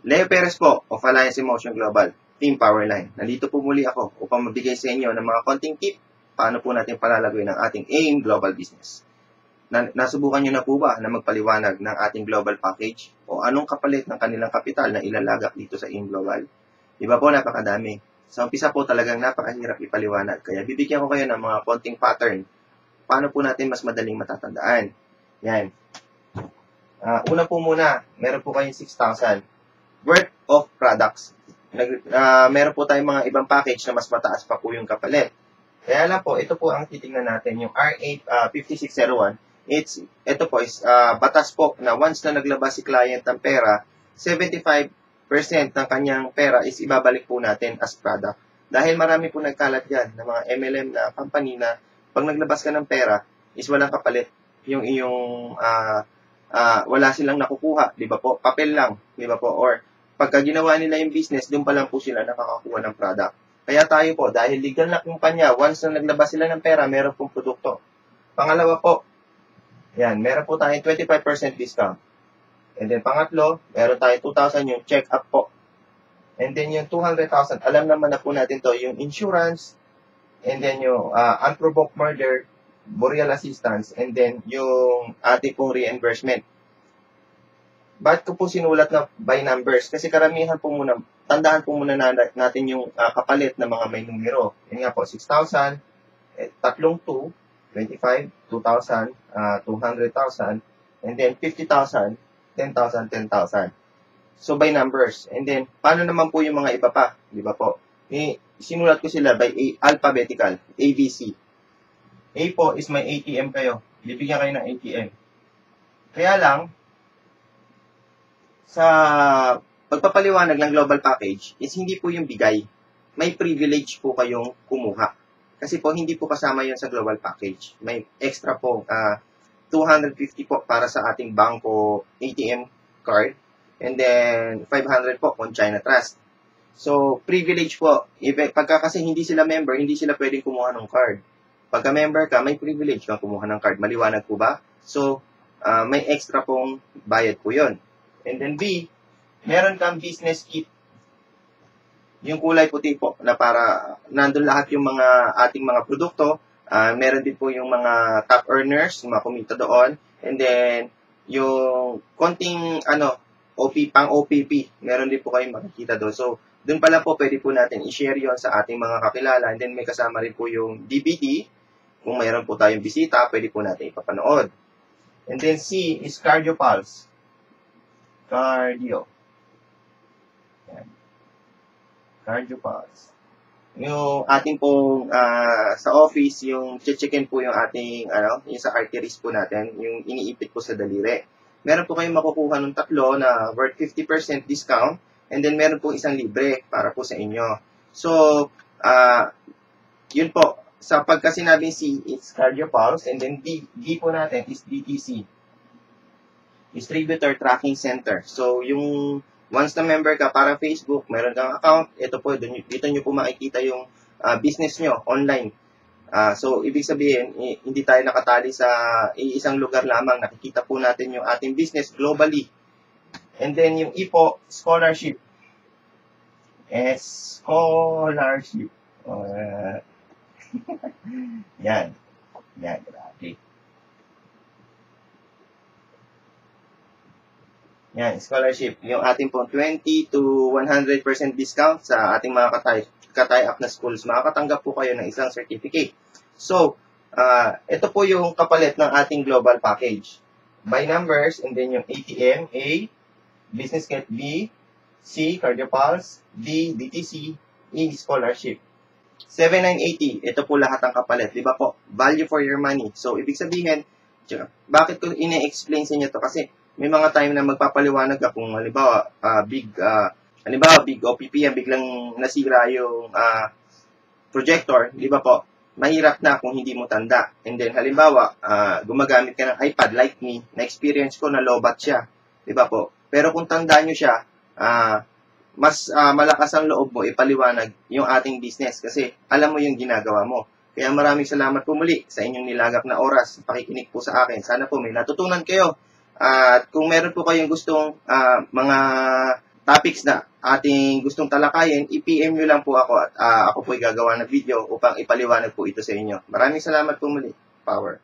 Leo Perez po, of Alliance Emotion Global, Team Powerline. Nandito po muli ako upang mabigay sa inyo ng mga konting tip paano po natin palalagoyin ang ating AIM Global Business. Nasubukan nyo na po ba na magpaliwanag ng ating global package o anong kapalit ng kanilang kapital na ilalagak dito sa AIM Global? Diba po, napakadami. Sa umpisa po talagang napakahirap ipaliwanag. Kaya bibigyan ko kayo ng mga konting pattern. Paano po natin mas madaling matatandaan? Yan. Una po muna, meron po kayong 6,000 worth of products. Meron po tayong mga ibang package na mas mataas pa po yung kapalit. Kaya lang po, ito po ang titingnan natin, yung R8 5601. Ito po is batas po na once na naglabas si client ng pera, 75% ng kanyang pera is ibabalik po natin as product. Dahil marami po nagkalat yan ng mga MLM na company na pag naglabas ka ng pera, is walang kapalit. Yung iyong wala silang nakukuha, di ba po? Papel lang, di ba po? Or pagka ginawa nila yung business, doon pa lang po sila nakakakuha ng product. Kaya tayo po, dahil legal na kumpanya, once na naglabas sila ng pera, meron pong produkto. Pangalawa po, yan, meron po tayong 25% discount. And then pangatlo, meron tayong 2,000 yung check-up po. And then yung 200,000, alam naman na po natin to, yung insurance, and then yung unprovoked murder, burial assistance, and then yung ating pong reimbursement. Bakit ko po sinulat na by numbers? Kasi karamihan po muna, tandaan po muna natin yung kapalit na mga may numero. Yan nga po, 6,000, tatlong 2, 25, 2,000, 200,000, and then 50,000, 10,000, 10,000. So, by numbers. And then, paano naman po yung mga iba pa? Di ba po? Sinulat ko sila by alphabetical, ABC. A po is may ATM kayo. Bibigyan kayo ng ATM. Kaya lang, sa pagpapaliwanag ng global package is hindi po yung bigay. May privilege po kayong kumuha. Kasi po, hindi po kasama yun sa global package. May extra po, 250 po para sa ating bangko ATM card. And then, 500 po kung China Trust. So, privilege po. Pagka kasi hindi sila member, hindi sila pwedeng kumuha ng card. Pagka member ka, may privilege kang kumuha ng card. Maliwanag po ba? So, may extra pong bayad po yun. And then B, meron kang business kit. Yung kulay puti po, na para nandun lahat yung mga ating mga produkto. Meron din po yung mga top earners, yung mga kumita doon. And then, yung konting, pang OPP, meron din po kayong makikita doon. So, doon pala po, pwede po natin i-share yon sa ating mga kakilala. And then, may kasama rin po yung DVD. Kung mayroon po tayong bisita, pwede po natin ipapanood. And then, C is Cardio Pulse. Cardio. Yan. Cardio Pulse. Yung ating pong sa office, yung checkin po yung ating, yung sa arteries po natin, yung iniipit po sa daliri. Meron po kayong makukuha ng tatlo na worth 50% discount, and then meron po isang libre para po sa inyo. So, yun po. Sa pagka sinabing C, it's Cardio Pulse, and then D po natin is DTC. Distributor Tracking Center. So, yung once na member ka, para Facebook, meron kang account, ito po, dito nyo po makikita yung business nyo online. So, ibig sabihin, hindi tayo nakatali sa isang lugar lamang. Nakikita po natin yung ating business globally. And then, yung E po, scholarship. Scholarship. Yan. Yan, grabe. Yan, scholarship. Yung ating pong 20 to 100% discount sa ating mga ka-tie-up na schools. Makakatanggap po kayo ng isang certificate. So, ito po yung kapalit ng ating global package. By numbers, and then yung ATM, A, Business Kit, B, C, Cardio Pulse, D, DTC, E, scholarship. 7,980, ito po lahat ang kapalit. Diba po? Value for your money. So, ibig sabihin, bakit ko ine-explain sa inyo to? Kasi, may mga time na magpapaliwanag ka kung halimbawa, big OPP yan, biglang nasira yung projector, di ba po? Mahirap na kung hindi mo tanda. And then, halimbawa, gumagamit ka ng iPad like me, na-experience ko na lobat siya, di ba po? Pero kung tandaan nyo siya, mas malakas ang loob mo ipaliwanag yung ating business kasi alam mo yung ginagawa mo. Kaya maraming salamat po muli sa inyong nilagak na oras, pakikinig po sa akin. Sana po may natutunan kayo. At kung meron po kayong gustong mga topics na ating gustong talakayin, i-PM nyo lang po ako at ako po ay gagawa ng video upang ipaliwanag po ito sa inyo. Maraming salamat po muli. Power.